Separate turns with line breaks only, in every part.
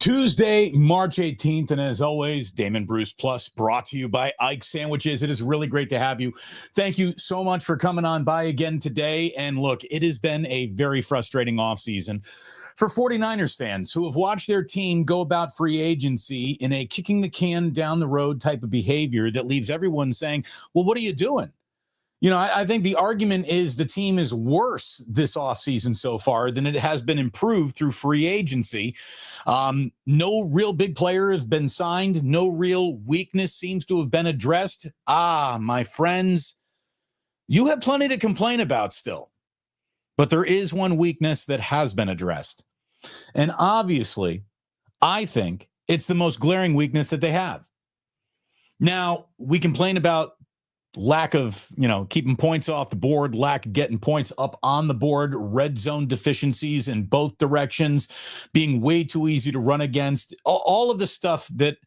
Tuesday, March 18th, and as always, Damon Bruce Plus brought to you by Aiyuk Sandwiches. It is really great to have you. Thank you so much for coming on by again today. And look, it has been a very frustrating offseason for 49ers fans who have watched their team go about free agency in a kicking the can down the road type of behavior that leaves everyone saying, well, what are you doing? You know, I think the argument is the team is worse this offseason so far than it has been improved through free agency. No real big player has been signed. No real weakness seems to have been addressed. My friends, you have plenty to complain about still. But there is one weakness that has been addressed. And obviously, I think it's the most glaring weakness that they have. Now, we complain about lack of, keeping points off the board, lack of getting points up on the board, red zone deficiencies in both directions, being way too easy to run against, all of the stuff that,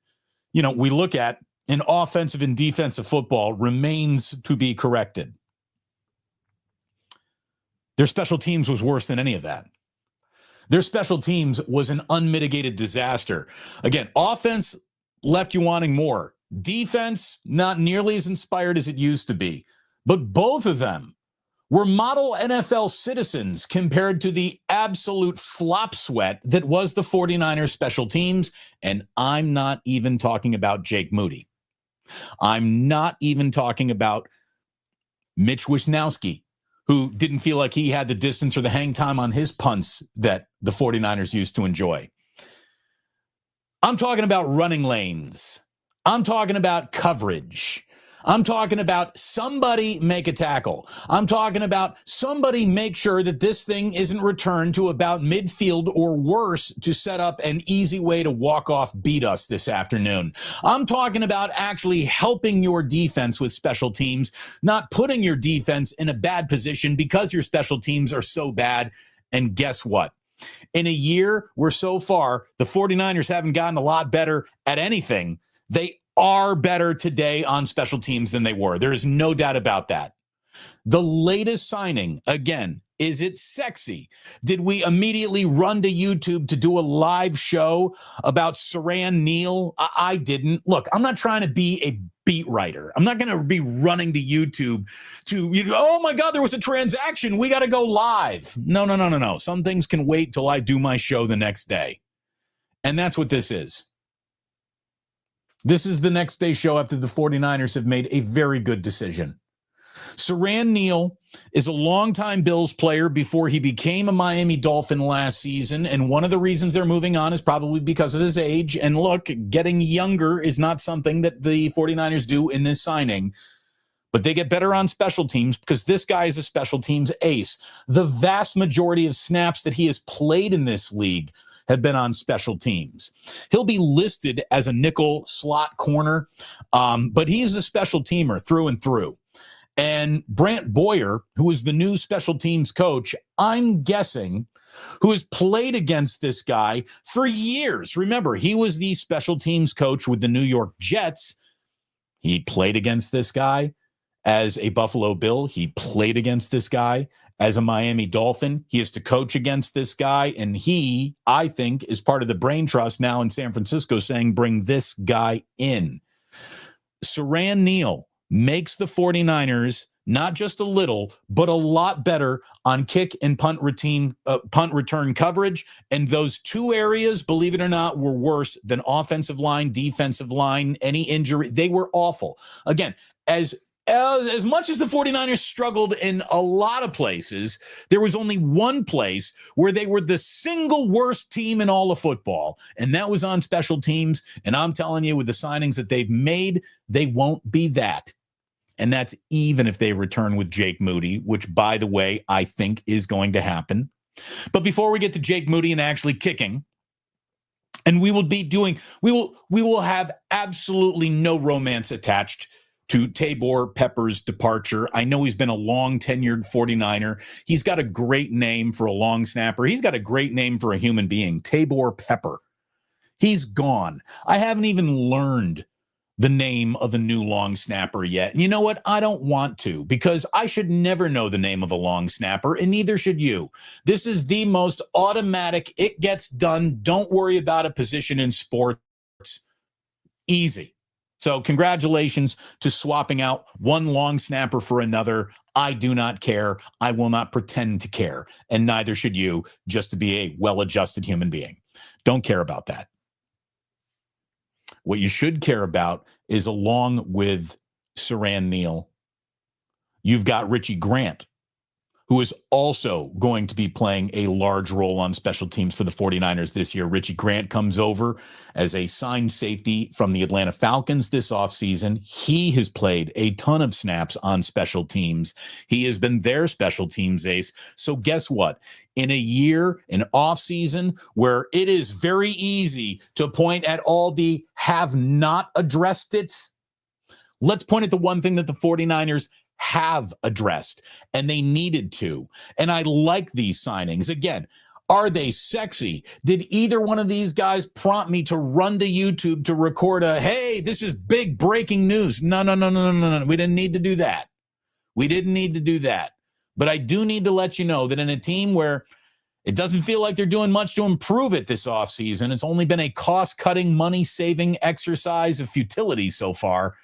we look at in offensive and defensive football remains to be corrected. Their special teams was worse than any of that. Their special teams was an unmitigated disaster. Again, offense left you wanting more. Defense, not nearly as inspired as it used to be. But both of them were model NFL citizens compared to the absolute flop sweat that was the 49ers special teams. And I'm not even talking about Jake Moody. I'm not even talking about Mitch Wisnowski, who didn't feel like he had the distance or the hang time on his punts that the 49ers used to enjoy. I'm talking about running lanes. I'm talking about coverage. I'm talking about somebody make a tackle. I'm talking about somebody make sure that this thing isn't returned to about midfield or worse to set up an easy way to walk off beat us this afternoon. I'm talking about actually helping your defense with special teams, not putting your defense in a bad position because your special teams are so bad. And guess what? In a year where so far the 49ers haven't gotten a lot better at anything, they are better today on special teams than they were. There is no doubt about that. The latest signing, again, is it sexy? Did we immediately run to YouTube to do a live show about Saran Neal? I didn't. Look, I'm not trying to be a beat writer. I'm not going to be running to YouTube to, oh my God, there was a transaction. We got to go live. No. Some things can wait till I do my show the next day. And that's what this is. This is the next day show after the 49ers have made a very good decision. Saran Neal is a longtime Bills player before he became a Miami Dolphin last season, and one of the reasons they're moving on is probably because of his age. And look, getting younger is not something that the 49ers do in this signing, but they get better on special teams because this guy is a special teams ace. The vast majority of snaps that he has played in this league have been on special teams. He'll be listed as a nickel slot corner, but he's a special teamer through and through. And Brant Boyer, who is the new special teams coach, I'm guessing, who has played against this guy for years. Remember, he was the special teams coach with the New York Jets. He played against this guy as a Buffalo Bill. He played against this guy as a Miami Dolphin. He has to coach against this guy, and he, I think, is part of the brain trust now in San Francisco saying, bring this guy in. Saran Neal makes the 49ers not just a little, but a lot better on kick and punt return coverage. And those two areas, believe it or not, were worse than offensive line, defensive line, any injury. They were awful. Again, as much as the 49ers struggled in a lot of places, there was only one place where they were the single worst team in all of football, and that was on special teams. And I'm telling you, with the signings that they've made, they won't be that. And that's even if they return with Jake Moody, which, by the way, I think is going to happen. But before we get to Jake Moody and actually kicking, and we will have absolutely no romance attached to Tabor Pepper's departure. I know he's been a long tenured 49er. He's got a great name for a long snapper. He's got a great name for a human being, Tabor Pepper. He's gone. I haven't even learned the name of the new long snapper yet. And you know what? I don't want to, because I should never know the name of a long snapper, and neither should you. This is the most automatic, it gets done, don't worry about a position in sports. Easy. So congratulations to swapping out one long snapper for another. I do not care. I will not pretend to care. And neither should you, just to be a well-adjusted human being. Don't care about that. What you should care about is, along with Saran Neal, you've got Richie Grant, who is also going to be playing a large role on special teams for the 49ers this year. Richie Grant comes over as a signed safety from the Atlanta Falcons this offseason. He has played a ton of snaps on special teams. He has been their special teams ace. So guess what? In a year, an offseason, where it is very easy to point at all the have not addressed it, let's point at the one thing that the 49ers have addressed, and they needed to. And I like these signings. Again, are they sexy? Did either one of these guys prompt me to run to YouTube to record a, hey, this is big breaking news? No. We didn't need to do that. We didn't need to do that. But I do need to let you know that in a team where it doesn't feel like they're doing much to improve it this offseason, it's only been a cost-cutting, money-saving exercise of futility so far.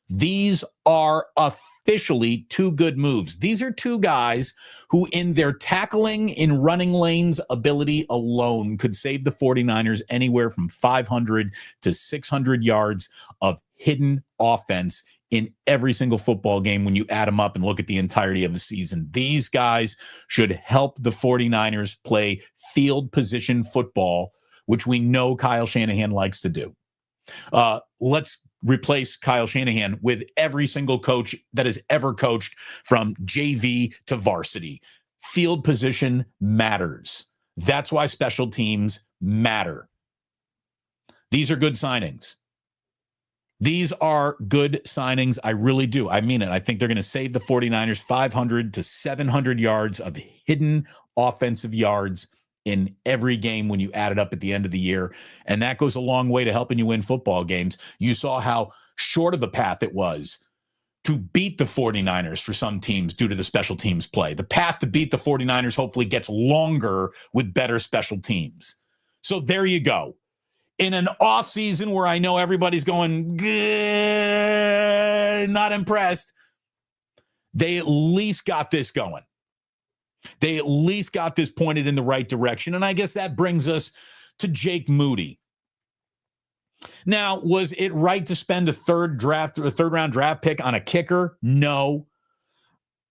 These are officially two good moves. These are two guys who, in their tackling in running lanes ability alone, could save the 49ers anywhere from 500 to 600 yards of hidden offense in every single football game when you add them up and look at the entirety of the season. These guys should help the 49ers play field position football, which we know Kyle Shanahan likes to do. Let's replace Kyle Shanahan with every single coach that has ever coached from JV to varsity. Field position matters. That's why special teams matter. These are good signings. These are good signings. I really do. I mean it. I think they're going to save the 49ers 500 to 700 yards of hidden offensive yards in every game when you add it up at the end of the year. And that goes a long way to helping you win football games. You saw how short of a path it was to beat the 49ers for some teams due to the special teams play. The path to beat the 49ers hopefully gets longer with better special teams. So there you go. In an offseason where I know everybody's going, not impressed, they at least got this going. They at least got this pointed in the right direction. And I guess that brings us to Jake Moody. Now, was it right to spend a third round draft pick on a kicker? No.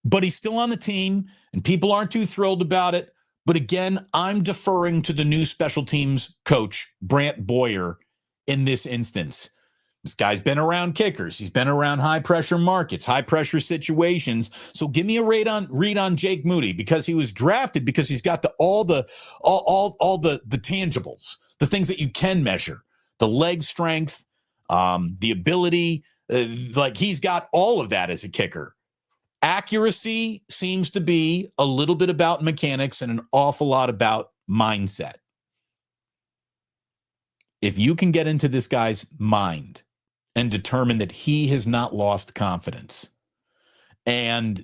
But he's still on the team, and people aren't too thrilled about it. But again, I'm deferring to the new special teams coach, Brant Boyer, in this instance. This guy's been around kickers. He's been around high-pressure markets, high-pressure situations. So give me a read on Jake Moody, because he was drafted because he's got all the tangibles, the things that you can measure, the leg strength, the ability. Like, he's got all of that as a kicker. Accuracy seems to be a little bit about mechanics and an awful lot about mindset. If you can get into this guy's mind and determine that he has not lost confidence, and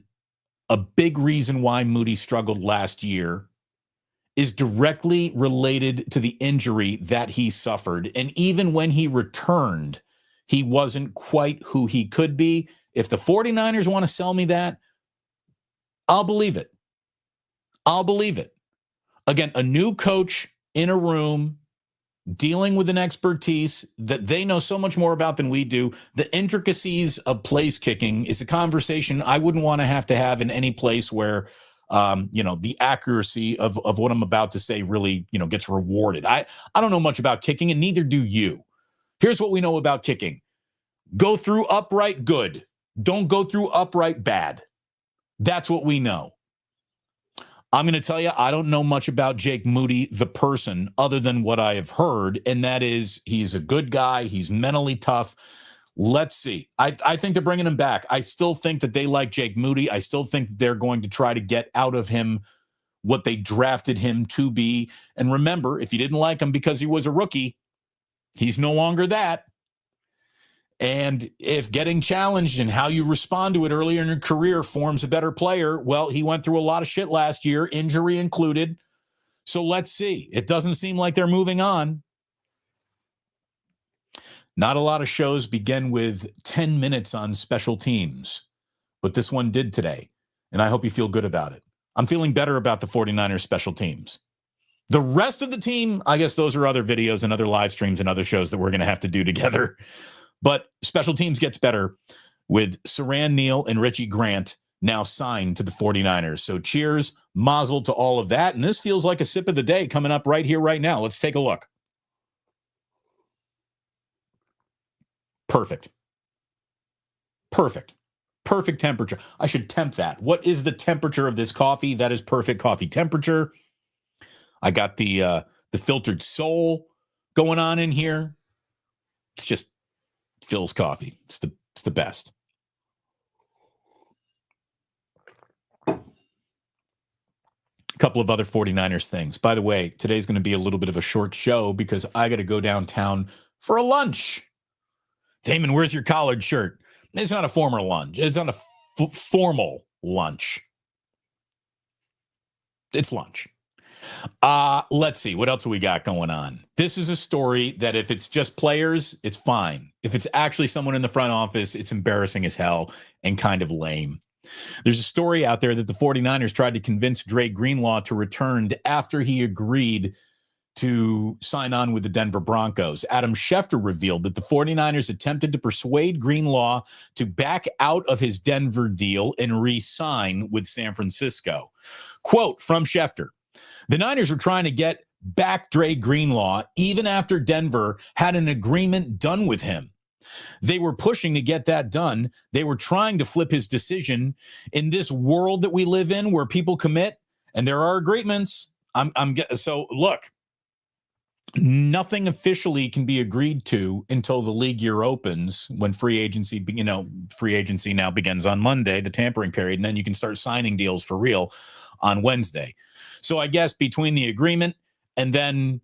a big reason why Moody struggled last year is directly related to the injury that he suffered. And even when he returned, he wasn't quite who he could be. If the 49ers want to sell me that, I'll believe it. I'll believe it. Again, a new coach in a room dealing with an expertise that they know so much more about than we do. The intricacies of place kicking is a conversation I wouldn't want to have in any place where, the accuracy of what I'm about to say really, gets rewarded. I don't know much about kicking, and neither do you. Here's what we know about kicking. Go through upright, good. Don't go through upright, bad. That's what we know. I'm going to tell you, I don't know much about Jake Moody, the person, other than what I have heard, and that is he's a good guy. He's mentally tough. Let's see. I think they're bringing him back. I still think that they like Jake Moody. I still think that they're going to try to get out of him what they drafted him to be. And remember, if you didn't like him because he was a rookie, he's no longer that. And if getting challenged and how you respond to it earlier in your career forms a better player, well, he went through a lot of shit last year, injury included. So let's see. It doesn't seem like they're moving on. Not a lot of shows begin with 10 minutes on special teams, but this one did today, and I hope you feel good about it. I'm feeling better about the 49ers special teams. The rest of the team, I guess those are other videos and other live streams and other shows that we're going to have to do together. But special teams gets better with Saran Neal and Richie Grant now signed to the 49ers. So cheers, mazel to all of that. And this feels like a sip of the day coming up right here, right now. Let's take a look. Perfect. Perfect. Perfect temperature. I should temp that. What is the temperature of this coffee? That is perfect coffee temperature. I got the filtered soul going on in here. It's just Phil's coffee. It's the best. A couple of other 49ers things. By the way, today's going to be a little bit of a short show because I got to go downtown for a lunch. Damon, where's your collared shirt? It's not a formal lunch. It's not a formal lunch. It's lunch. Let's see. What else have we got going on? This is a story that if it's just players, it's fine. If it's actually someone in the front office, it's embarrassing as hell and kind of lame. There's a story out there that the 49ers tried to convince Dre Greenlaw to return after he agreed to sign on with the Denver Broncos. Adam Schefter revealed that the 49ers attempted to persuade Greenlaw to back out of his Denver deal and re-sign with San Francisco. Quote from Schefter, "The Niners were trying to get back Dre Greenlaw even after Denver had an agreement done with him. They were pushing to get that done. They were trying to flip his decision. In this world that we live in where people commit and there are agreements, so look, nothing officially can be agreed to until the league year opens when free agency now begins on Monday, the tampering period, and then you can start signing deals for real on Wednesday. So I guess between the agreement and then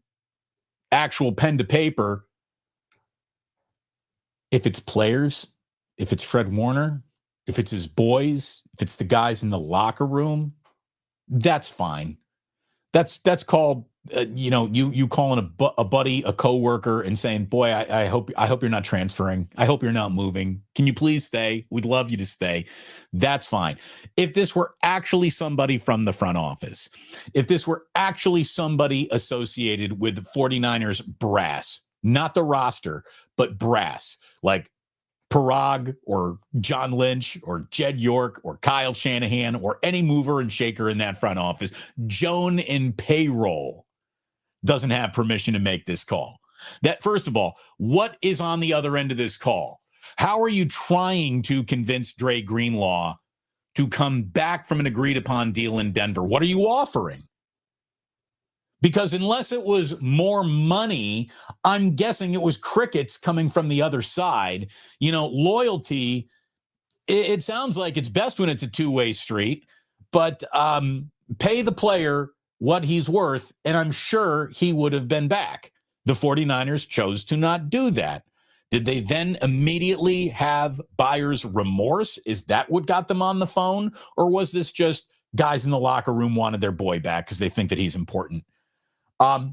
actual pen to paper, if it's players, if it's Fred Warner, if it's his boys, if it's the guys in the locker room, that's fine. That's called, you calling a buddy, a coworker, and saying, "Boy, I hope you're not transferring. I hope you're not moving. Can you please stay? We'd love you to stay." That's fine. If this were actually somebody from the front office, if this were actually somebody associated with the 49ers brass, not the roster, but brass, like Parag or John Lynch or Jed York or Kyle Shanahan or any mover and shaker in that front office, Joan in payroll doesn't have permission to make this call. That, first of all, what is on the other end of this call? How are you trying to convince Dre Greenlaw to come back from an agreed upon deal in Denver? What are you offering? Because unless it was more money, I'm guessing it was crickets coming from the other side. Loyalty, it sounds like it's best when it's a two-way street, but pay the player what he's worth, and I'm sure he would have been back. The 49ers chose to not do that. Did they then immediately have buyer's remorse? Is that what got them on the phone? Or was this just guys in the locker room wanted their boy back because they think that he's important?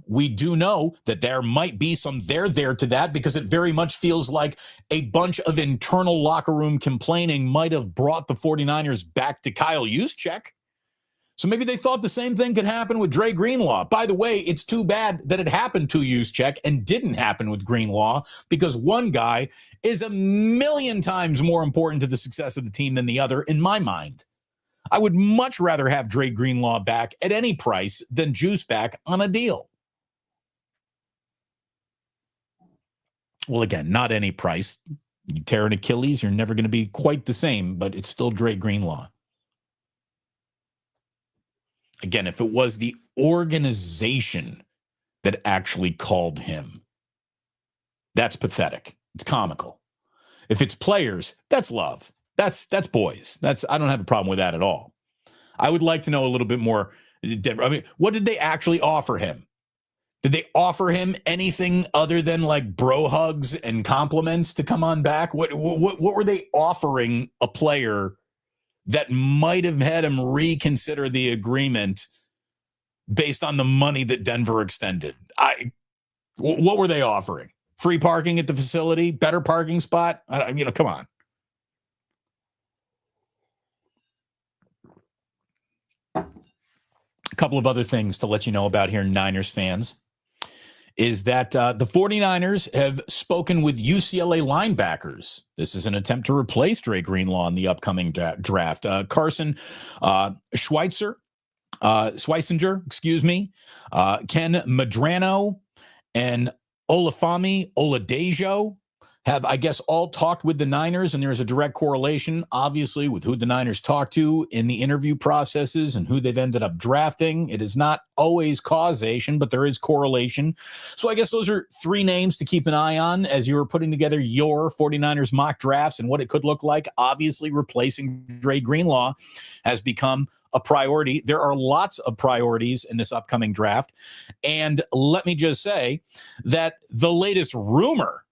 We do know that there might be some there to that because it very much feels like a bunch of internal locker room complaining might have brought the 49ers back to Kyle Juszczyk. So maybe they thought the same thing could happen with Dre Greenlaw. By the way, it's too bad that it happened to Juszczyk and didn't happen with Greenlaw because one guy is a million times more important to the success of the team than the other in my mind. I would much rather have Dre Greenlaw back at any price than Juice back on a deal. Well, again, not any price. You tear an Achilles, you're never going to be quite the same, but it's still Dre Greenlaw. Again, if it was the organization that actually called him, that's pathetic. It's comical. If it's players, that's love. That's boys. I don't have a problem with that at all. I would like to know a little bit more. I mean, what did they actually offer him? Did they offer him anything other than like bro hugs and compliments to come on back? What were they offering a player that might have had him reconsider the agreement based on the money that Denver extended? What were they offering? Free parking at the facility? Better parking spot? Come on. A couple of other things to let you know about here, Niners fans, is that the 49ers have spoken with UCLA linebackers. This is an attempt to replace Dre Greenlaw in the upcoming draft. Carson Schweitzer, Ken Madrano, and Olafemi Oladejo have, I guess, all talked with the Niners, and there's a direct correlation, obviously, with who the Niners talked to in the interview processes and who they've ended up drafting. It is not always causation, but there is correlation. So I guess those are three names to keep an eye on as you were putting together your 49ers mock drafts and what it could look like. Obviously, replacing Dre Greenlaw has become a priority. There are lots of priorities in this upcoming draft. And let me just say that the latest rumor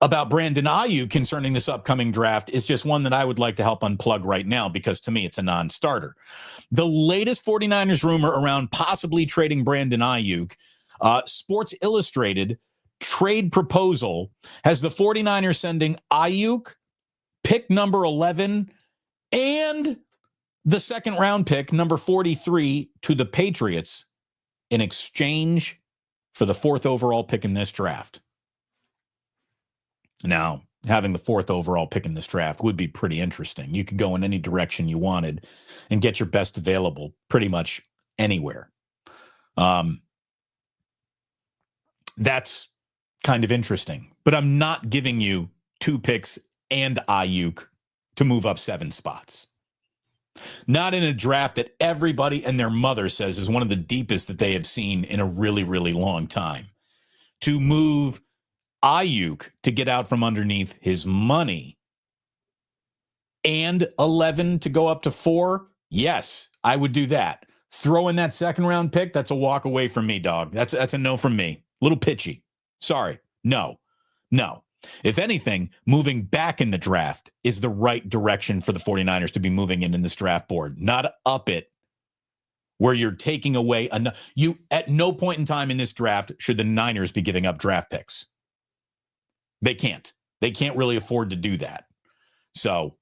about Brandon Aiyuk concerning this upcoming draft is just one that I would like to help unplug right now, because to me, it's a non-starter. The latest 49ers rumor around possibly trading Brandon Aiyuk, Sports Illustrated trade proposal has the 49ers sending Aiyuk, pick number 11, and the second round pick, number 43, to the Patriots in exchange for the fourth overall pick in this draft. Now, having the fourth overall pick in this draft would be pretty interesting. You could go in any direction you wanted and get your best available pretty much anywhere. That's kind of interesting. But I'm not giving you 2 picks and Aiyuk to move up 7 spots. Not in a draft that everybody and their mother says is one of the deepest that they have seen in a really, really long time. To move Aiyuk to get out from underneath his money and 11 to go up to 4, yes, I would do that. Throw in that second round pick, that's a walk away from me, dog. That's a no from me. Little pitchy. Sorry. No. If anything, moving back in the draft is the right direction for the 49ers to be moving in this draft board, not up it where you're taking away. You at no point in time in this draft should the Niners be giving up draft picks. They can't. They can't really afford to do that. So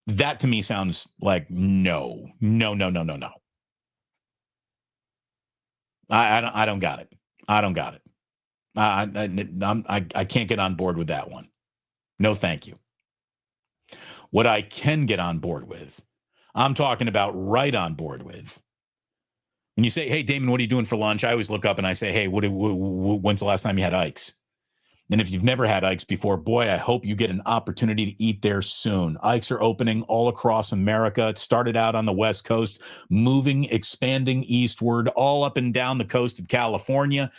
that to me sounds like no. I don't got it. I don't got it. I can't get on board with that one. No, thank you. What I can get on board with, I'm talking about right on board with. When you say, hey, Damon, what are you doing for lunch? I always look up and I say, hey, when's the last time you had Ike's? And if you've never had Ike's before, boy, I hope you get an opportunity to eat there soon. Ike's are opening all across America. It started out on the West Coast, expanding eastward, all up and down the coast of California.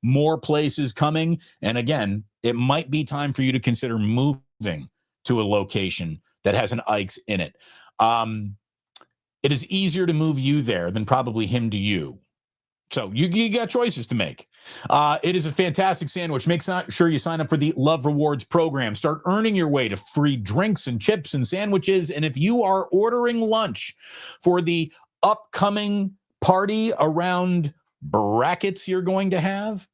More places coming. And again, it might be time for you to consider moving to a location that has an Ike's in it. It is easier to move you there than probably him to you. So you got choices to make. It is a fantastic sandwich. Make sure you sign up for the Love Rewards program. Start earning your way to free drinks and chips and sandwiches. And if you are ordering lunch for the upcoming party around brackets you're going to have,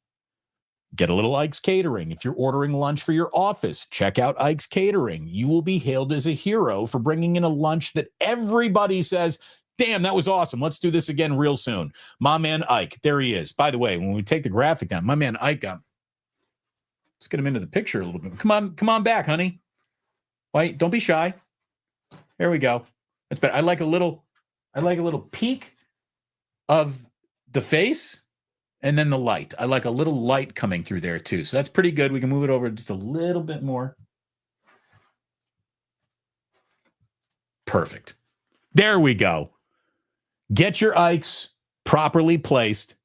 get a little Ike's Catering. If you're ordering lunch for your office, check out Ike's Catering. You will be hailed as a hero for bringing in a lunch that everybody says, damn, that was awesome. Let's do this again real soon. My man Ike, there he is. By the way, when we take the graphic down, my man Ike, let's get him into the picture a little bit. Come on back, honey. Wait, don't be shy. There we go. That's better. I like a little peek of the face and then the light. I like a little light coming through there too. So that's pretty good. We can move it over just a little bit more. Perfect. There we go. Get your Ikes properly placed,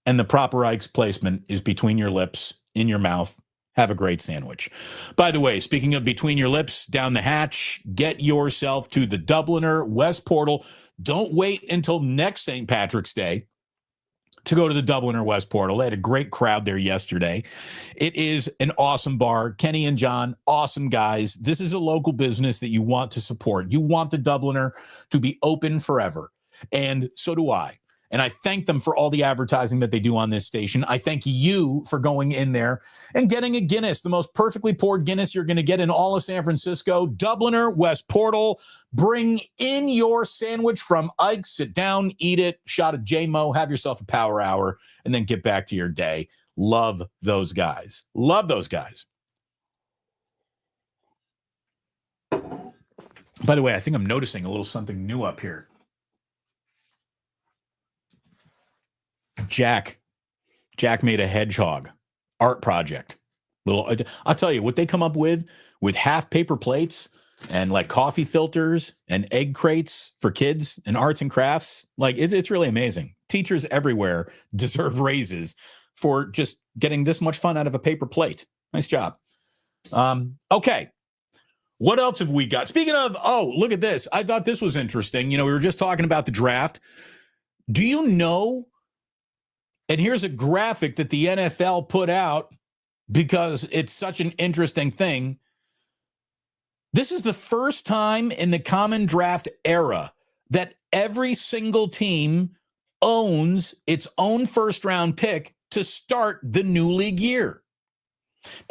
and the proper Ikes placement is between your lips, in your mouth. Have a great sandwich. By the way, speaking of between your lips, down the hatch, get yourself to the Dubliner West Portal. Don't wait until next St. Patrick's Day to go to the Dublin or West Portal. They had a great crowd there yesterday. It is an awesome bar. Kenny and John, awesome guys. This is a local business that you want to support. You want the Dubliner to be open forever. And so do I. And I thank them for all the advertising that they do on this station. I thank you for going in there and getting a Guinness, the most perfectly poured Guinness you're going to get in all of San Francisco. Dubliner, West Portal. Bring in your sandwich from Ike. Sit down, eat it, shot of J-Mo, have yourself a power hour, and then get back to your day. Love those guys. Love those guys. By the way, I think I'm noticing a little something new up here. Jack made a hedgehog art project. I'll tell you what they come up with half paper plates and like coffee filters and egg crates for kids and arts and crafts. Like it's really amazing. Teachers everywhere deserve raises for just getting this much fun out of a paper plate. Nice job. Okay. What else have we got? Speaking of, look at this. I thought this was interesting. We were just talking about the draft. Do you know? And here's a graphic that the NFL put out because it's such an interesting thing. This is the first time in the common draft era that every single team owns its own first-round pick to start the new league year.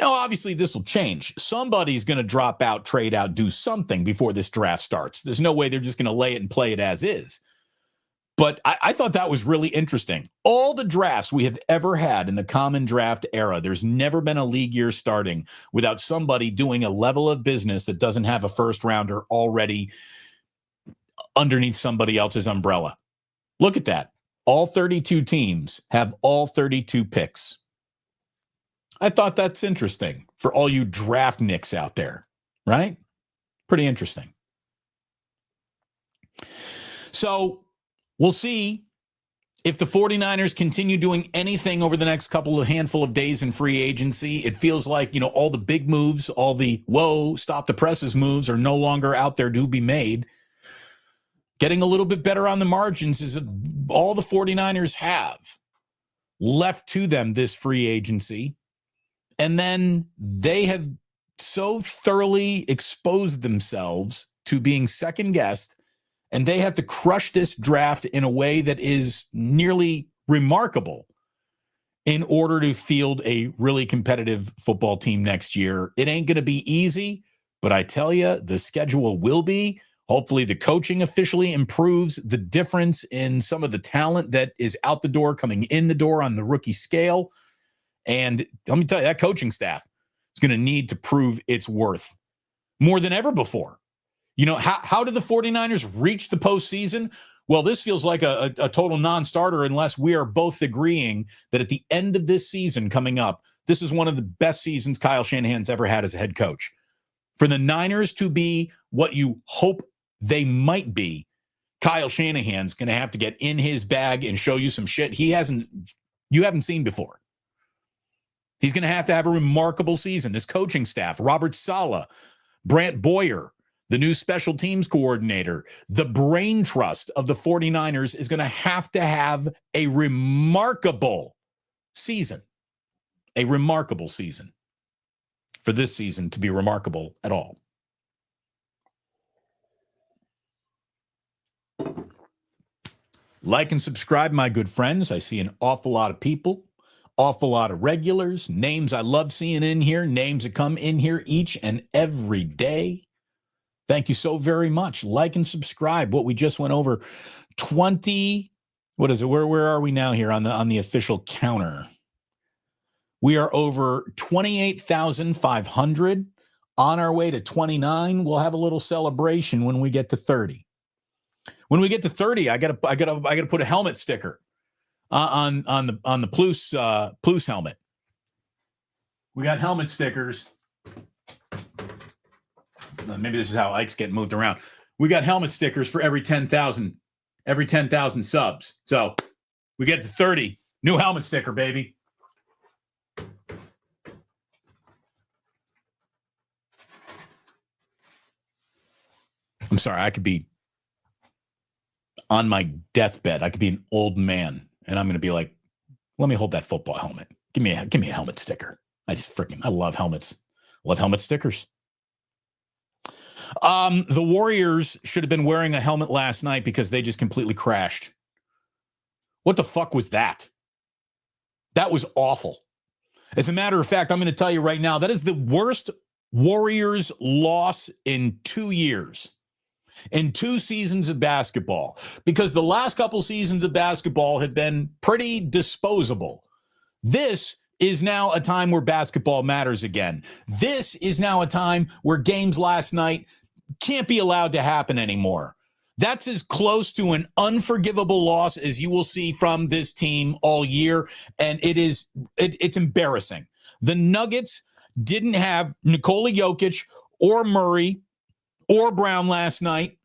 Now, obviously, this will change. Somebody's going to drop out, trade out, do something before this draft starts. There's no way they're just going to lay it and play it as is. But I thought that was really interesting. All the drafts we have ever had in the common draft era, there's never been a league year starting without somebody doing a level of business that doesn't have a first rounder already underneath somebody else's umbrella. Look at that. All 32 teams have all 32 picks. I thought that's interesting for all you draft nicks out there, right? Pretty interesting. So we'll see if the 49ers continue doing anything over the next handful of days in free agency. It feels like, all the big moves, all the stop the presses moves are no longer out there to be made. Getting a little bit better on the margins is all the 49ers have left to them this free agency. And then they have so thoroughly exposed themselves to being second-guessed, and they have to crush this draft in a way that is nearly remarkable in order to field a really competitive football team next year. It ain't going to be easy, but I tell you, the schedule will be. Hopefully the coaching officially improves the difference in some of the talent that is out the door, coming in the door on the rookie scale. And let me tell you, that coaching staff is going to need to prove its worth more than ever before. How did the 49ers reach the postseason? Well, this feels like a total non-starter unless we are both agreeing that at the end of this season coming up, this is one of the best seasons Kyle Shanahan's ever had as a head coach. For the Niners to be what you hope they might be, Kyle Shanahan's going to have to get in his bag and show you some shit you haven't seen before. He's going to have a remarkable season. This coaching staff, Robert Saleh, Brant Boyer, the new special teams coordinator, the brain trust of the 49ers is going to have a remarkable season. A remarkable season. For this season to be remarkable at all. Like and subscribe, my good friends. I see an awful lot of people. Awful lot of regulars, names I love seeing in here, names that come in here each and every day. Thank you so very much. Like and subscribe. What we just went over, 20, what is it? Where are we now here on the official counter? We are over 28,500, on our way to 29. We'll have a little celebration when we get to 30. When we get to 30, I gotta put a helmet sticker on the Plus helmet. We got helmet stickers. Maybe this is how Ike's getting moved around. We got helmet stickers for every 10,000 subs. So we get to 30, new helmet sticker, baby. I'm sorry, I could be on my deathbed. I could be an old man. And I'm going to be like, Let me hold that football helmet. Give me a helmet sticker. I love helmets. Love helmet stickers. The Warriors should have been wearing a helmet last night because they just completely crashed. What the fuck was that? That was awful. As a matter of fact, I'm going to tell you right now, that is the worst Warriors loss in 2 years, in 2 seasons of basketball, because the last couple seasons of basketball have been pretty disposable. This is now a time where basketball matters again. This is now a time where games last night can't be allowed to happen anymore. That's as close to an unforgivable loss as you will see from this team all year, and it's embarrassing. The Nuggets didn't have Nikola Jokic or Murray or Brown last night.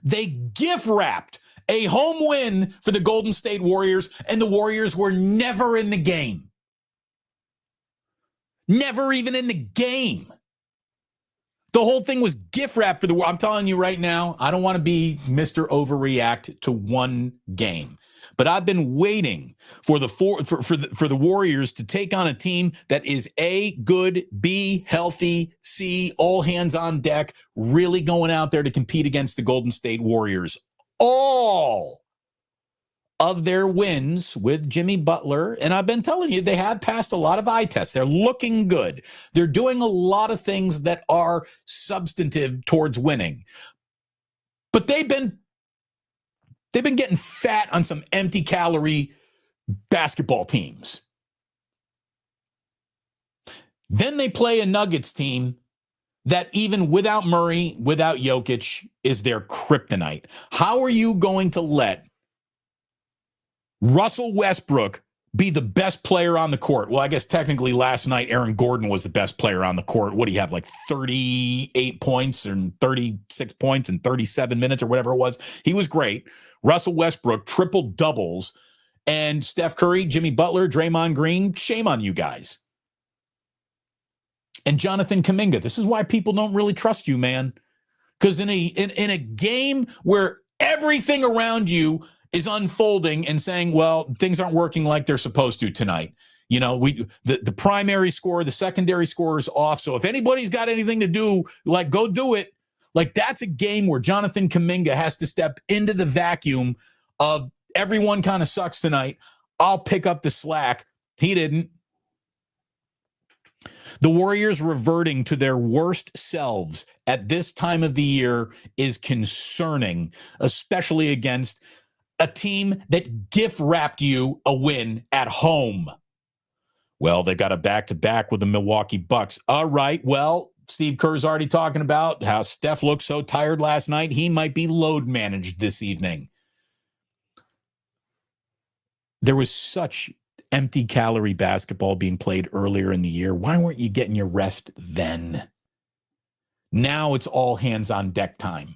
They gift-wrapped a home win for the Golden State Warriors, and the Warriors were never in the game. Never even in the game. The whole thing was gift wrap for the world. I'm telling you right now, I don't want to be Mr. Overreact to one game, but I've been waiting for the Warriors to take on a team that is A, good, B, healthy, C, all hands on deck, really going out there to compete against the Golden State Warriors. All of their wins with Jimmy Butler, and I've been telling you, they have passed a lot of eye tests. They're looking good. They're doing a lot of things that are substantive towards winning. But they've been getting fat on some empty calorie basketball teams. Then they play a Nuggets team that even without Murray, without Jokic, is their kryptonite. How are you going to let Russell Westbrook be the best player on the court? Well, I guess technically last night, Aaron Gordon was the best player on the court. What do you have, like 38 points and 36 points in 37 minutes or whatever it was? He was great. Russell Westbrook, triple doubles, and Steph Curry, Jimmy Butler, Draymond Green, shame on you guys. And Jonathan Kuminga, this is why people don't really trust you, man. Because in a game where everything around you is unfolding and saying, well, things aren't working like they're supposed to tonight. You know, the primary score, the secondary score is off. So if anybody's got anything to do, like, go do it. Like, that's a game where Jonathan Kuminga has to step into the vacuum of everyone kind of sucks tonight. I'll pick up the slack. He didn't. The Warriors reverting to their worst selves at this time of the year is concerning, especially against a team that gift-wrapped you a win at home. Well, they got a back-to-back with the Milwaukee Bucks. All right, well, Steve Kerr's already talking about how Steph looked so tired last night, he might be load managed this evening. There was such empty calorie basketball being played earlier in the year. Why weren't you getting your rest then? Now it's all hands on deck time.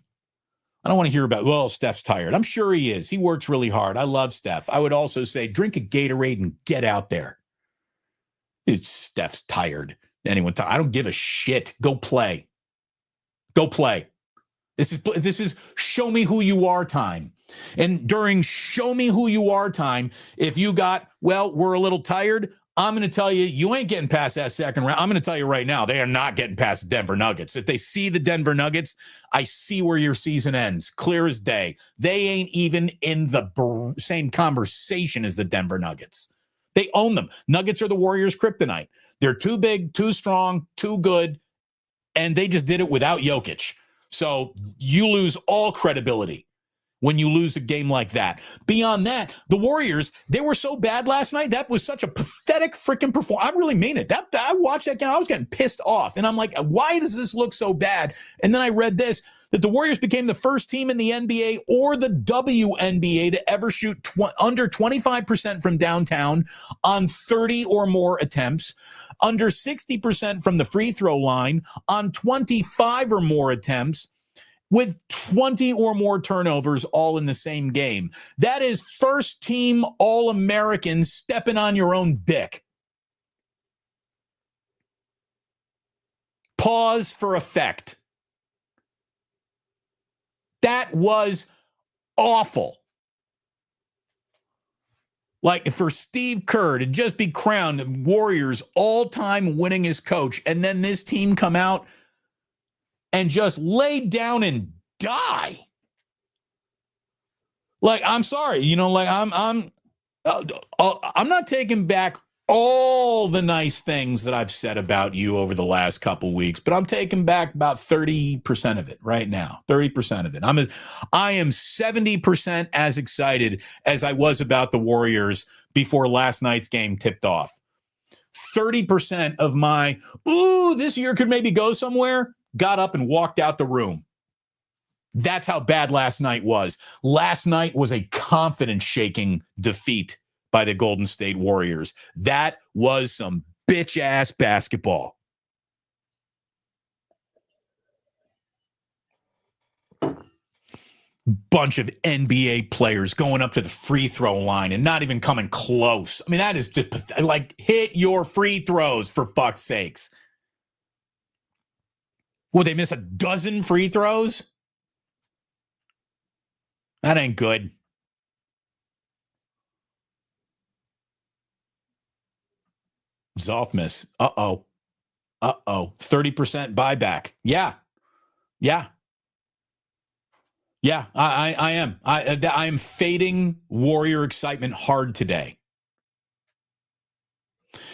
I don't want to hear about, well, Steph's tired. I'm sure he is. He works really hard. I love Steph. I would also say drink a Gatorade and get out there. Steph's tired. I don't give a shit. Go play. Go play. This is show me who you are time. And during show me who you are time, if you got, well, we're a little tired, I'm going to tell you, you ain't getting past that second round. I'm going to tell you right now, they are not getting past the Denver Nuggets. If they see the Denver Nuggets, I see where your season ends, clear as day. They ain't even in the same conversation as the Denver Nuggets. They own them. Nuggets are the Warriors' kryptonite. They're too big, too strong, too good, and they just did it without Jokic. So you lose all credibility when you lose a game like that. Beyond that, the Warriors, they were so bad last night. That was such a pathetic freaking performance. I really mean it. I watched that game. I was getting pissed off. And I'm like, why does this look so bad? And then I read this, that the Warriors became the first team in the NBA or the WNBA to ever shoot under 25% from downtown on 30 or more attempts, under 60% from the free throw line on 25 or more attempts, with 20 or more turnovers all in the same game. That is first team All-American stepping on your own dick. Pause for effect. That was awful. Like for Steve Kerr to just be crowned Warriors all-time winningest coach, and then this team come out and just lay down and die. Like, I'm sorry, I'm not taking back all the nice things that I've said about you over the last couple weeks, but I'm taking back about 30% of it right now. 30% of it. I am 70% as excited as I was about the Warriors before last night's game tipped off. 30% of my, this year could maybe go somewhere, got up and walked out the room. That's how bad last night was. Last night was a confidence-shaking defeat by the Golden State Warriors. That was some bitch-ass basketball. Bunch of NBA players going up to the free throw line and not even coming close. I mean, that is just like, hit your free throws, for fuck's sakes. Will they miss a dozen free throws? That ain't good. Zothmas. Uh-oh. 30% buyback. Yeah. I am. I am fading Warrior excitement hard today.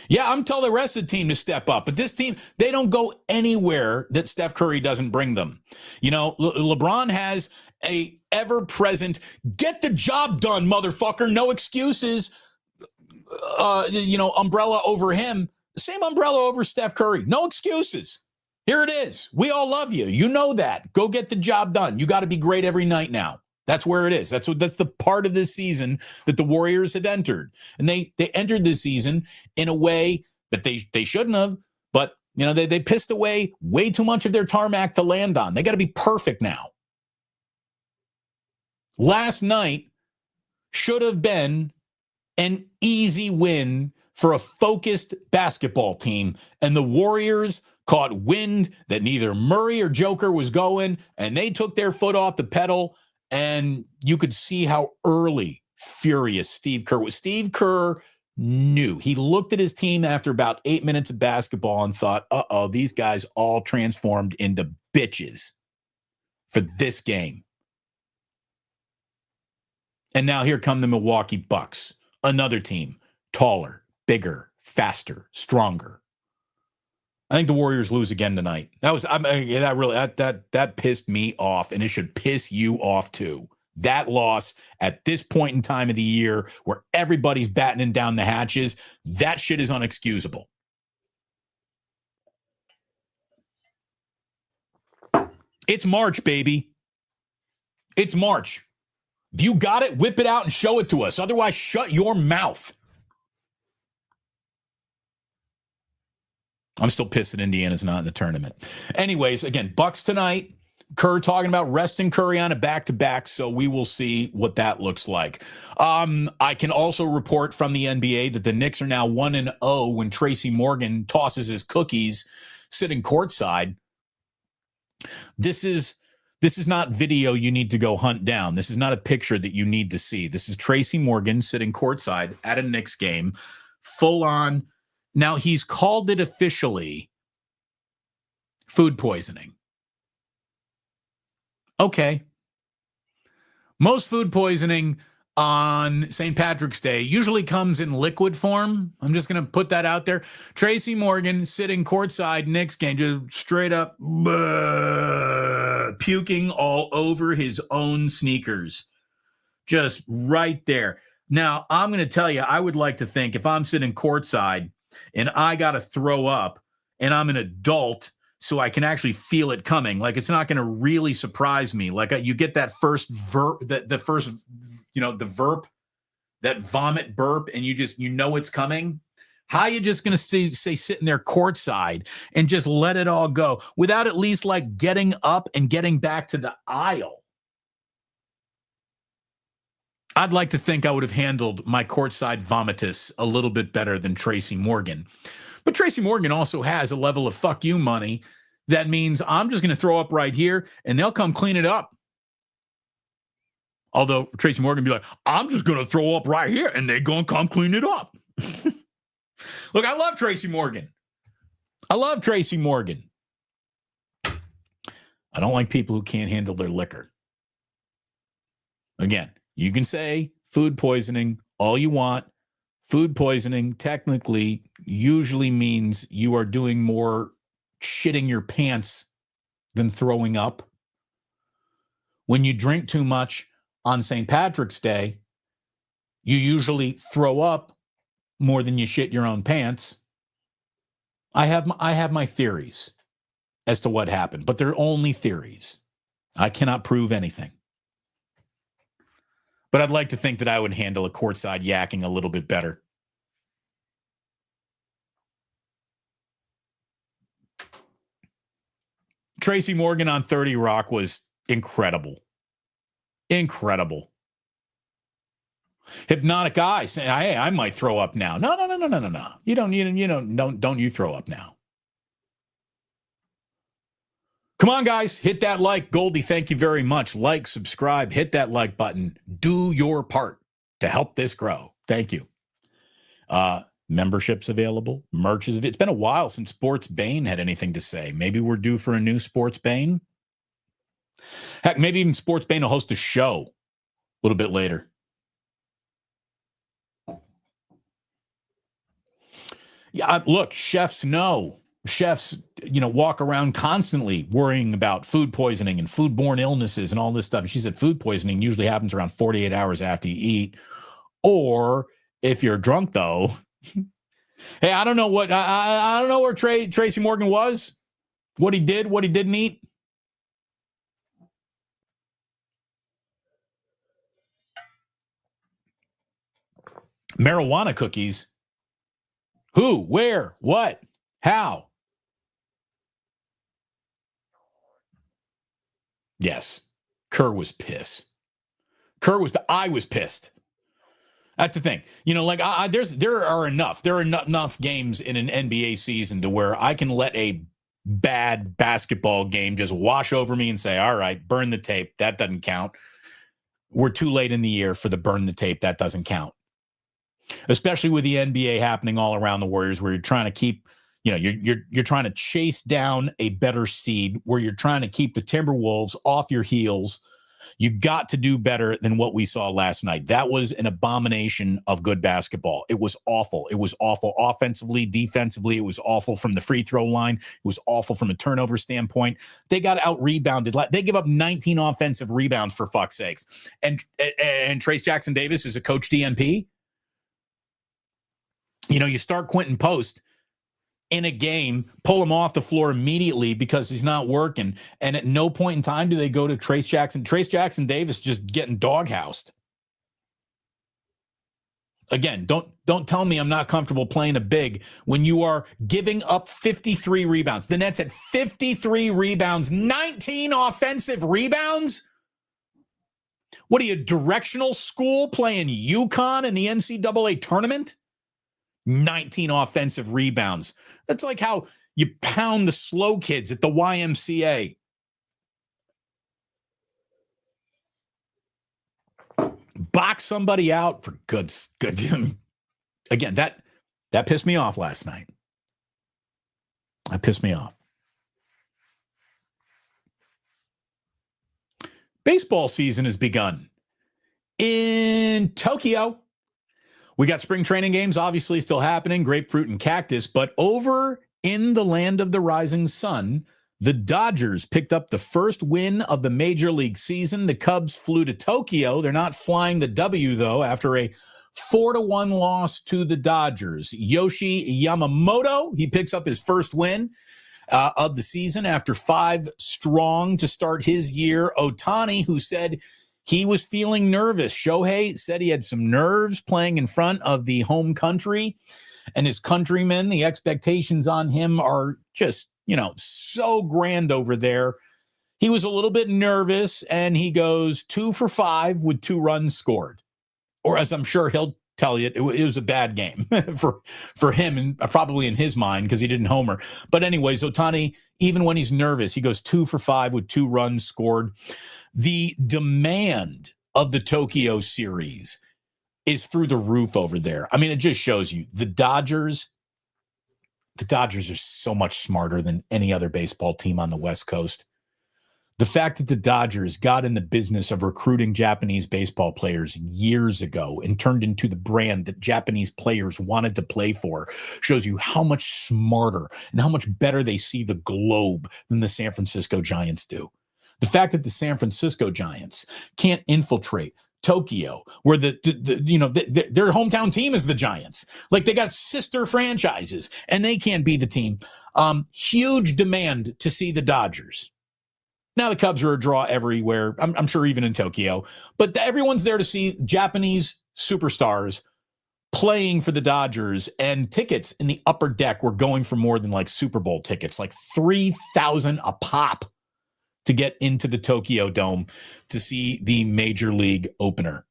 Yeah, I'm telling the rest of the team to step up. But this team, they don't go anywhere that Steph Curry doesn't bring them. LeBron has a ever-present, get the job done, motherfucker, no excuses, umbrella over him. Same umbrella over Steph Curry. No excuses. Here it is. We all love you. You know that. Go get the job done. You got to be great every night now. That's where it is. That's the part of this season that the Warriors have entered. And they entered this season in a way that they shouldn't have, but they pissed away way too much of their tarmac to land on. They got to be perfect now. Last night should have been an easy win for a focused basketball team, and the Warriors caught wind that neither Murray or Joker was going, and they took their foot off the pedal, and you could see how early furious Steve Kerr was. Steve Kerr knew. He looked at his team after about 8 minutes of basketball and thought, these guys all transformed into bitches for this game. And now here come the Milwaukee Bucks, another team, taller, bigger, faster, stronger. I think the Warriors lose again tonight. That pissed me off, and it should piss you off too. That loss at this point in time of the year where everybody's battening down the hatches, that shit is unexcusable. It's March, baby. It's March. If you got it, whip it out and show it to us. Otherwise, shut your mouth. I'm still pissed that Indiana's not in the tournament. Anyways, again, Bucks tonight. Kerr talking about resting Curry on a back-to-back, so we will see what that looks like. I can also report from the NBA that the Knicks are now 1-0 when Tracy Morgan tosses his cookies sitting courtside. This is not video you need to go hunt down. This is not a picture that you need to see. This is Tracy Morgan sitting courtside at a Knicks game, full on. Now, he's called it officially food poisoning. Okay. Most food poisoning on St. Patrick's Day usually comes in liquid form. I'm just going to put that out there. Tracy Morgan sitting courtside Knicks game, just straight up puking all over his own sneakers. Just right there. Now, I'm going to tell you, I would like to think if I'm sitting courtside and I got to throw up and I'm an adult, so I can actually feel it coming. Like, it's not going to really surprise me. Like, you get that first verp, the verp, that vomit burp, and you know it's coming. How are you just going to say sitting there courtside and just let it all go without at least like getting up and getting back to the aisle? I'd like to think I would have handled my courtside vomitus a little bit better than Tracy Morgan. But Tracy Morgan also has a level of fuck you money that means I'm just going to throw up right here and they'll come clean it up. Although Tracy Morgan be like, I'm just going to throw up right here and they're going to come clean it up. Look, I love Tracy Morgan. I don't like people who can't handle their liquor. Again, you can say food poisoning all you want. Food poisoning technically usually means you are doing more shitting your pants than throwing up. When you drink too much on St. Patrick's Day, you usually throw up more than you shit your own pants. I have my theories as to what happened, but they're only theories. I cannot prove anything. But I'd like to think that I would handle a courtside yakking a little bit better. Tracy Morgan on 30 Rock was incredible. Incredible. Hypnotic Eye saying, hey, I might throw up now. No. You don't you throw up now. Come on, guys. Hit that like. Goldie, thank you very much. Like, subscribe, hit that like button. Do your part to help this grow. Thank you. Memberships available. Merch is available. It's been a while since Sports Bane had anything to say. Maybe we're due for a new Sports Bane. Heck, maybe even Sports Bane will host a show a little bit later. Yeah, look, chefs know. Chefs, walk around constantly worrying about food poisoning and foodborne illnesses and all this stuff. She said food poisoning usually happens around 48 hours after you eat. Or if you're drunk, though. Hey, I don't know what I don't know where Tracy Morgan was, what he did, what he didn't eat. Marijuana cookies. Who? Where? What? How? Yes. Kerr was pissed. I was pissed. That's the thing. There are enough games in an NBA season to where I can let a bad basketball game just wash over me and say, all right, burn the tape. That doesn't count. We're too late in the year for the burn the tape. That doesn't count. Especially with the NBA happening all around the Warriors, where you're trying to keep, you're trying to chase down a better seed, where you're trying to keep the Timberwolves off your heels. You got to do better than what we saw last night. That was an abomination of good basketball. It was awful. It was awful offensively, defensively. It was awful from the free throw line. It was awful from a turnover standpoint. They got out-rebounded. They give up 19 offensive rebounds, for fuck's sakes. And Trace Jackson Davis is a coach DNP. You start Quentin Post in a game, pull him off the floor immediately because he's not working. And at no point in time do they go to Trace Jackson. Trace Jackson Davis just getting doghoused. Again, don't tell me I'm not comfortable playing a big when you are giving up 53 rebounds. The Nets had 53 rebounds, 19 offensive rebounds. What are you, directional school playing UConn in the NCAA tournament? 19 offensive rebounds. That's like how you pound the slow kids at the YMCA. Box somebody out for good. Again, that pissed me off last night. That pissed me off. Baseball season has begun in Tokyo. We got spring training games, obviously, still happening, grapefruit and cactus. But over in the land of the rising sun, the Dodgers picked up the first win of the Major League season. The Cubs flew to Tokyo. They're not flying the W, though, after a 4-1 loss to the Dodgers. Yoshi Yamamoto, he picks up his first win of the season after 5 strong to start his year. Ohtani, who said he was feeling nervous. Shohei said he had some nerves playing in front of the home country and his countrymen. The expectations on him are just, so grand over there. He was a little bit nervous, and he goes 2 for 5 with 2 runs scored. Or as I'm sure he'll tell you, it was a bad game for him and probably in his mind because he didn't homer. But anyways, Ohtani, even when he's nervous, he goes 2 for 5 with 2 runs scored. The demand of the Tokyo series is through the roof over there. I mean, it just shows you the Dodgers are so much smarter than any other baseball team on the West Coast. The fact that the Dodgers got in the business of recruiting Japanese baseball players years ago and turned into the brand that Japanese players wanted to play for shows you how much smarter and how much better they see the globe than the San Francisco Giants do. The fact that the San Francisco Giants can't infiltrate Tokyo, where their hometown team is the Giants. Like, they got sister franchises and they can't be the team. Huge demand to see the Dodgers. Now the Cubs are a draw everywhere. I'm sure even in Tokyo, but everyone's there to see Japanese superstars playing for the Dodgers, and tickets in the upper deck were going for more than like Super Bowl tickets, like $3,000 a pop to get into the Tokyo Dome to see the Major League opener.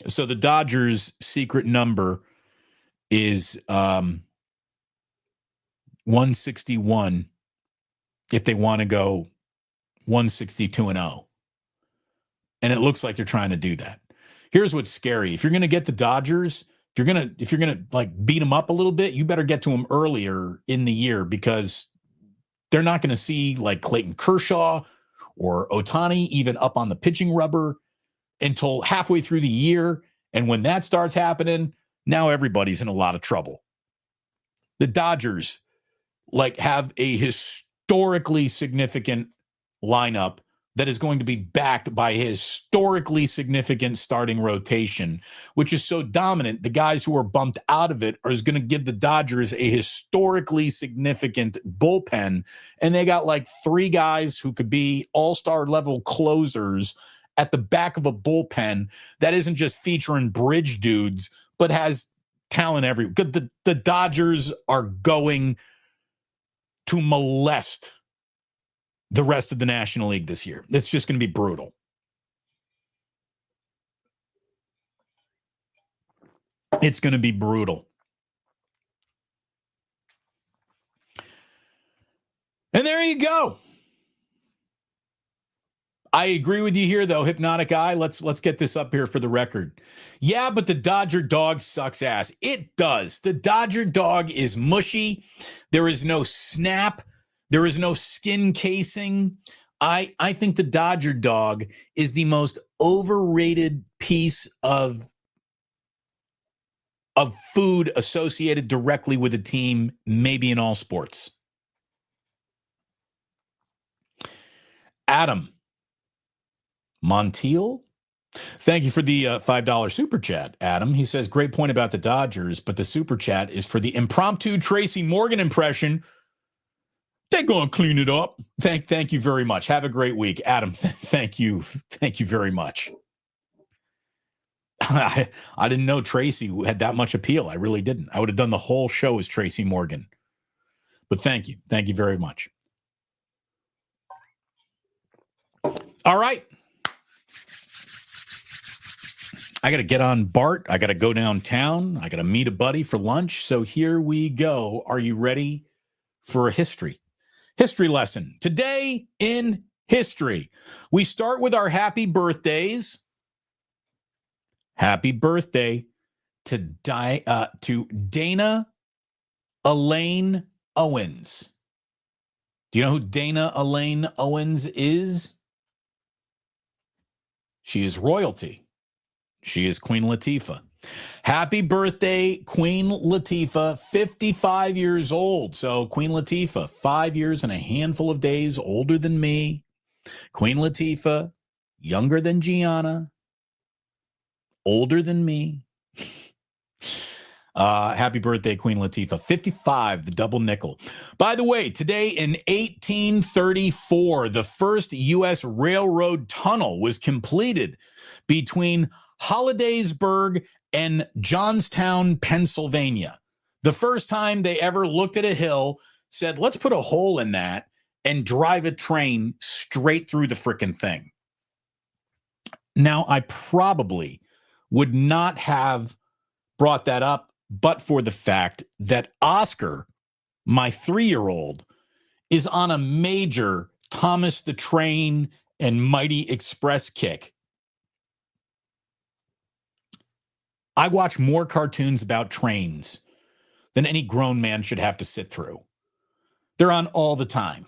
So the Dodgers' secret number is 161 if they want to go 162-0. And it looks like they're trying to do that. Here's what's scary. If you're going to get the Dodgers, if you're going to like beat them up a little bit, you better get to them earlier in the year, because they're not going to see like Clayton Kershaw or Ohtani even up on the pitching rubber until halfway through the year. And when that starts happening, now everybody's in a lot of trouble. The Dodgers like have a historically significant lineup that is going to be backed by a historically significant starting rotation, which is so dominant. The guys who are bumped out of it are going to give the Dodgers a historically significant bullpen. And they got like 3 guys who could be all-star level closers at the back of a bullpen that isn't just featuring bridge dudes, but has talent everywhere. The Dodgers are going to molest the rest of the National League this year. It's just going to be brutal. It's going to be brutal. And there you go. I agree with you here, though, Hypnotic Eye. Let's get this up here for the record. Yeah, but the Dodger dog sucks ass. It does. The Dodger dog is mushy. There is no snap. There is no skin casing. I think the Dodger dog is the most overrated piece of food associated directly with a team, maybe in all sports. Adam Montiel, thank you for the $5 super chat, Adam. He says, great point about the Dodgers, but the super chat is for the impromptu Tracy Morgan impression. They're going to clean it up. Thank you very much. Have a great week, Adam. Thank you. Thank you very much. I didn't know Tracy had that much appeal. I really didn't. I would have done the whole show as Tracy Morgan. But thank you. Thank you very much. All right. I got to get on BART. I got to go downtown. I got to meet a buddy for lunch. So here we go. Are you ready for a history lesson? Today in history, we start with our happy birthdays. Happy birthday to Dana Elaine Owens. Do you know who Dana Elaine Owens is? She is royalty. She is Queen Latifah. Happy birthday, Queen Latifah, 55 years old. So Queen Latifah, 5 years and a handful of days older than me. Queen Latifah, younger than Gianna, older than me. Happy birthday, Queen Latifah. 55, the double nickel. By the way, today in 1834, the first U.S. railroad tunnel was completed between Hollidaysburg and Johnstown, Pennsylvania. The first time they ever looked at a hill, said, let's put a hole in that and drive a train straight through the frickin' thing. Now, I probably would not have brought that up but for the fact that Oscar, my 3-year-old, is on a major Thomas the Train and Mighty Express Kick. I watch more cartoons about trains than any grown man should have to sit through. They're on all the time.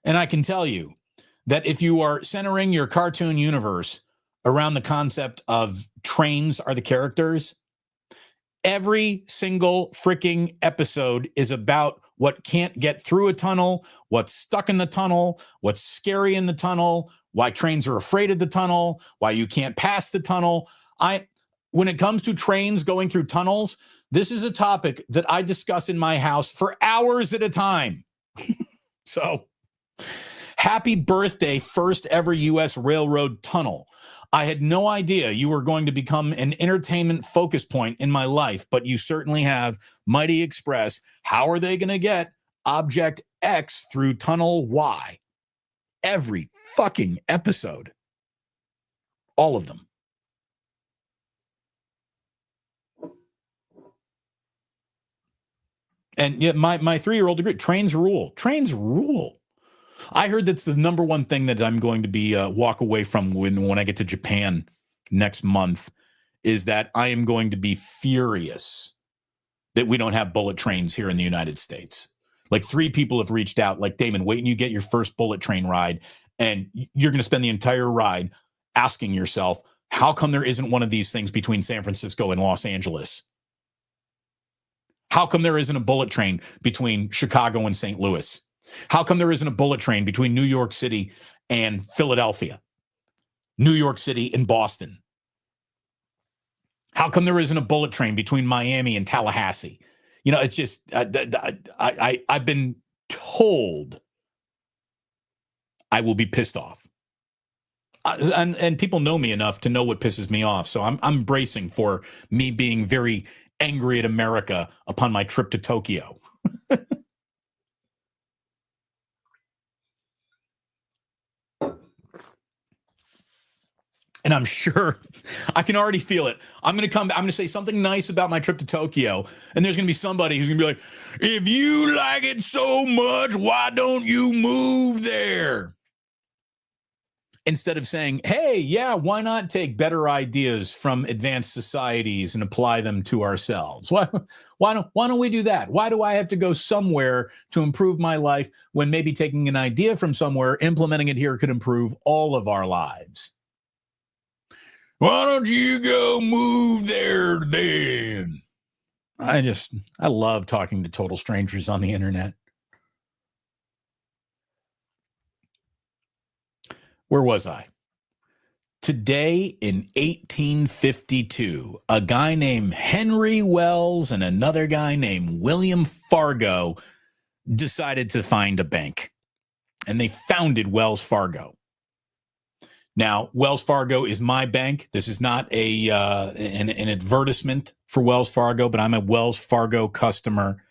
And I can tell you that if you are centering your cartoon universe around the concept of trains are the characters, every single freaking episode is about what can't get through a tunnel, what's stuck in the tunnel, what's scary in the tunnel, why trains are afraid of the tunnel, why you can't pass the tunnel. When it comes to trains going through tunnels, this is a topic that I discuss in my house for hours at a time. So, happy birthday, first ever U.S. railroad tunnel. I had no idea you were going to become an entertainment focus point in my life, but you certainly have. Mighty Express. How are they going to get Object X through Tunnel Y? Every fucking episode. All of them. And yet my 3-year-old agreed. Trains rule. Trains rule. I heard that's the number one thing that I'm going to be walk away from when I get to Japan next month is that I am going to be furious that we don't have bullet trains here in the United States. Like 3 people have reached out, like, Damon, wait until you get your first bullet train ride, and you're going to spend the entire ride asking yourself, how come there isn't one of these things between San Francisco and Los Angeles? How come there isn't a bullet train between Chicago and St. Louis? How come there isn't a bullet train between New York City and Philadelphia? New York City and Boston? How come there isn't a bullet train between Miami and Tallahassee? You know, it's just, I've been told I will be pissed off. And people know me enough to know what pisses me off. So I'm bracing for me being very angry at America upon my trip to Tokyo. And I'm sure I can already feel it. I'm going to say something nice about my trip to Tokyo. And there's going to be somebody who's going to be like, if you like it so much, why don't you move there? Instead of saying, hey, yeah, why not take better ideas from advanced societies and apply them to ourselves? Why don't we do that? Why do I have to go somewhere to improve my life when maybe taking an idea from somewhere, implementing it here could improve all of our lives? Why don't you go move there then? I love talking to total strangers on the internet. Where was I? Today in 1852, a guy named Henry Wells and another guy named William Fargo decided to find a bank. And they founded Wells Fargo. Now, Wells Fargo is my bank. This is not an advertisement for Wells Fargo, but I'm a Wells Fargo customer.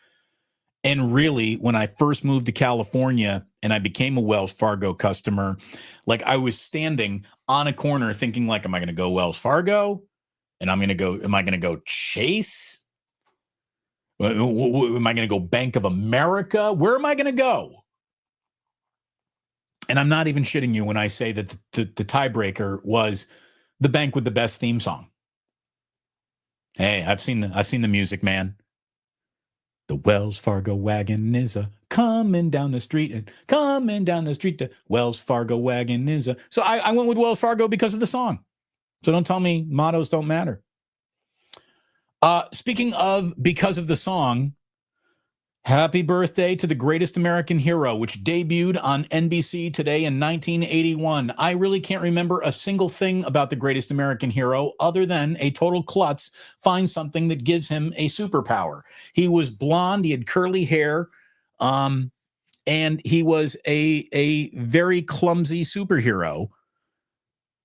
And really, when I first moved to California and I became a Wells Fargo customer, like I was standing on a corner thinking, like, am I going to go Wells Fargo? And am I going to go Chase? Am I going to go Bank of America? Where am I going to go? And I'm not even shitting you when I say that the tiebreaker was the bank with the best theme song. Hey, I've seen the music, man. The Wells Fargo wagon is a coming down the street and coming down the street. The Wells Fargo wagon is a. So I went with Wells Fargo because of the song. So don't tell me mottos don't matter. Speaking of because of the song, happy birthday to the greatest American hero, which debuted on NBC today in 1981. I really can't remember a single thing about the greatest American hero other than a total klutz finds something that gives him a superpower. He was blonde, he had curly hair, and he was a very clumsy superhero.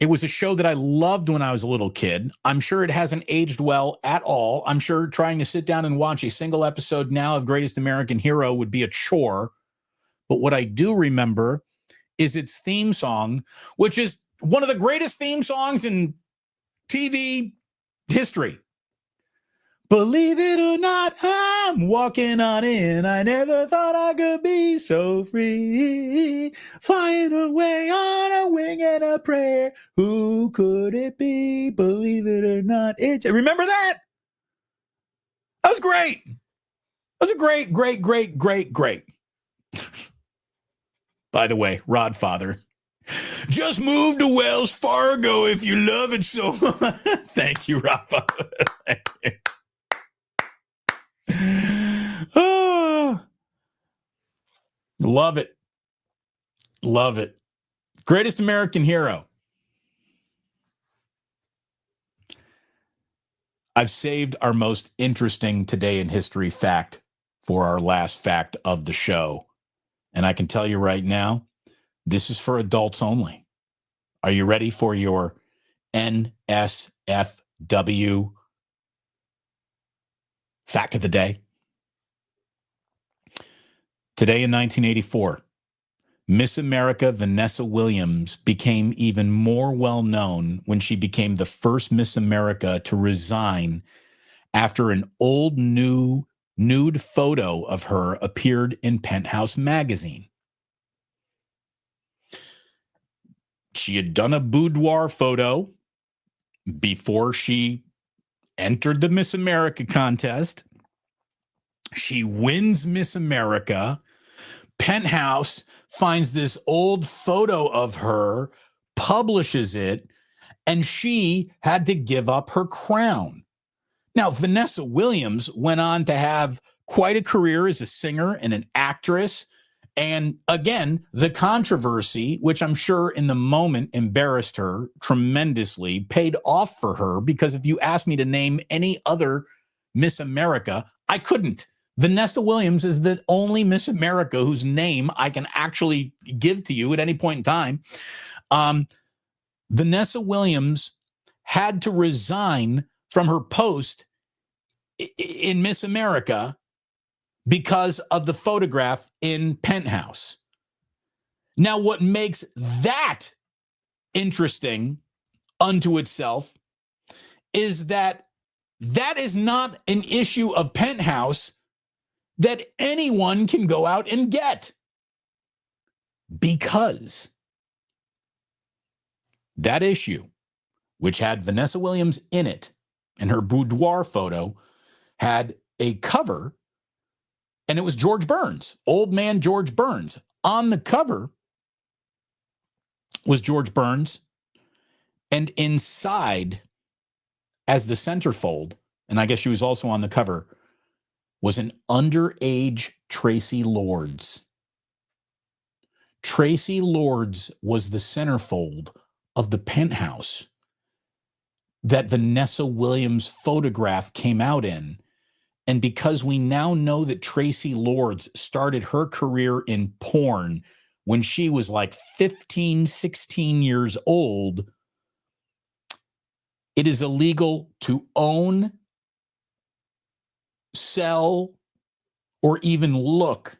It was a show that I loved when I was a little kid. I'm sure it hasn't aged well at all. I'm sure trying to sit down and watch a single episode now of Greatest American Hero would be a chore. But what I do remember is its theme song, which is one of the greatest theme songs in TV history. Believe it or not, I'm walking on in. I never thought I could be so free. Flying away on a wing and a prayer. Who could it be? Believe it or not. Remember that? That was great. That was a great. By the way, Rodfather. Just move to Wells Fargo if you love it so much. Thank you, Rodfather. Thank you. Oh, love it. Love it. Greatest American hero. I've saved our most interesting today in history fact for our last fact of the show. And I can tell you right now, this is for adults only. Are you ready for your NSFW fact of the day? Today in 1984, Miss America Vanessa Williams became even more well-known when she became the first Miss America to resign after an old nude photo of her appeared in Penthouse magazine. She had done a boudoir photo before she entered the Miss America contest. She wins Miss America. Penthouse finds this old photo of her, publishes it, and she had to give up her crown. Now, Vanessa Williams went on to have quite a career as a singer and an actress. And again, the controversy, which I'm sure in the moment embarrassed her tremendously, paid off for her, because if you asked me to name any other Miss America, I couldn't. Vanessa Williams is the only Miss America whose name I can actually give to you at any point in time. Vanessa Williams had to resign from her post in Miss America because of the photograph in Penthouse. Now, what makes that interesting unto itself is that that is not an issue of Penthouse that anyone can go out and get, because that issue, which had Vanessa Williams in it and her boudoir photo, had a cover, and it was George Burns, old man George Burns. On the cover was George Burns, and inside, as the centerfold, and I guess she was also on the cover, was an underage Tracy Lords. Tracy Lords was the centerfold of the Penthouse that Vanessa Williams' photograph came out in. And because we now know that Tracy Lords started her career in porn when she was like 15, 16 years old, it is illegal to own, sell, or even look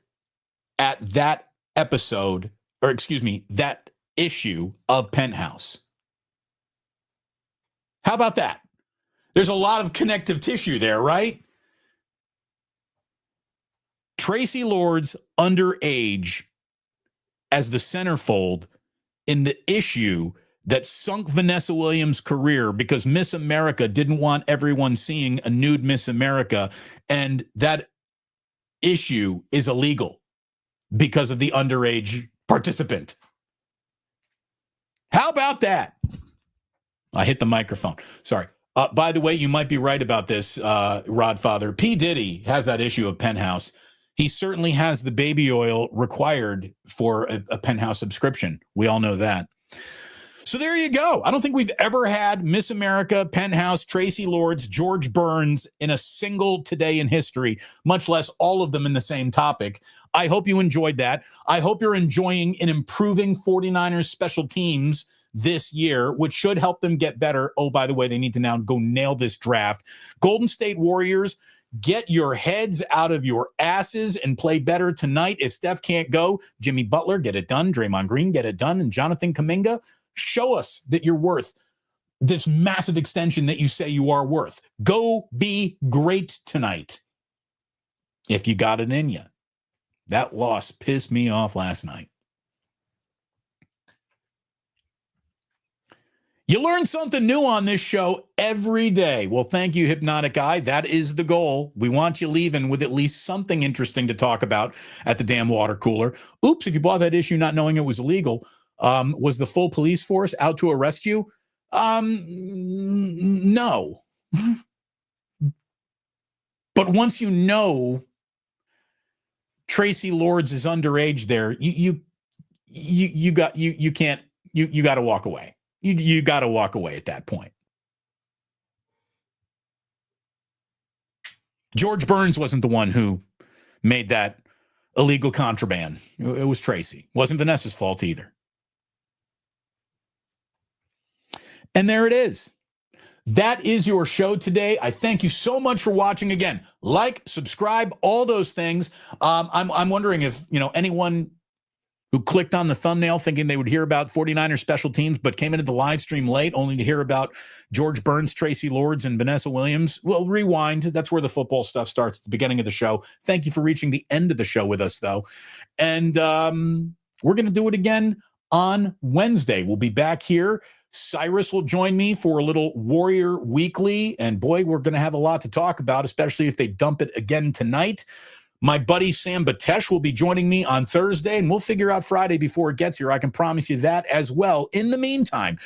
at that episode, or excuse me, that issue of Penthouse. How about that? There's a lot of connective tissue there, right? Tracy Lords underage as the centerfold in the issue that sunk Vanessa Williams' career because Miss America didn't want everyone seeing a nude Miss America, and that issue is illegal because of the underage participant. How about that? I hit the microphone. Sorry. By the way, you might be right about this, Rodfather. P. Diddy has that issue of Penthouse. He certainly has the baby oil required for a Penthouse subscription. We all know that. So there you go. I don't think we've ever had Miss America, Penthouse, Tracy Lords, George Burns in a single Today in History, much less all of them in the same topic. I hope you enjoyed that. I hope you're enjoying and improving 49ers special teams this year, which should help them get better. Oh, by the way, they need to now go nail this draft. Golden State Warriors, get your heads out of your asses and play better tonight. If Steph can't go, Jimmy Butler, get it done. Draymond Green, get it done. And Jonathan Kuminga, show us that you're worth this massive extension that you say you are worth. Go be great tonight if you got it in you. That loss pissed me off last night. You learn something new on this show every day. Well, thank you, Hypnotic Guy. That is the goal. We want you leaving with at least something interesting to talk about at the damn water cooler. Oops, if you bought that issue not knowing it was illegal, was the full police force out to arrest you? No. But once you know Tracy Lords is underage there, you got to walk away. You got to walk away at that point. George Burns wasn't the one who made that illegal contraband. It was Tracy. Wasn't Vanessa's fault either. And there it is. That is your show today. I thank you so much for watching. Again, like, subscribe, all those things. I'm wondering if anyone who clicked on the thumbnail thinking they would hear about 49ers special teams, but came into the live stream late only to hear about George Burns, Tracy Lords, and Vanessa Williams. Well, rewind. That's where the football stuff starts at the beginning of the show. Thank you for reaching the end of the show with us, though. And we're going to do it again on Wednesday. We'll be back here. Cyrus will join me for a little Warrior Weekly. And boy, we're going to have a lot to talk about, especially if they dump it again tonight. My buddy Sam Batesh will be joining me on Thursday, and we'll figure out Friday before it gets here. I can promise you that as well. In the meantime,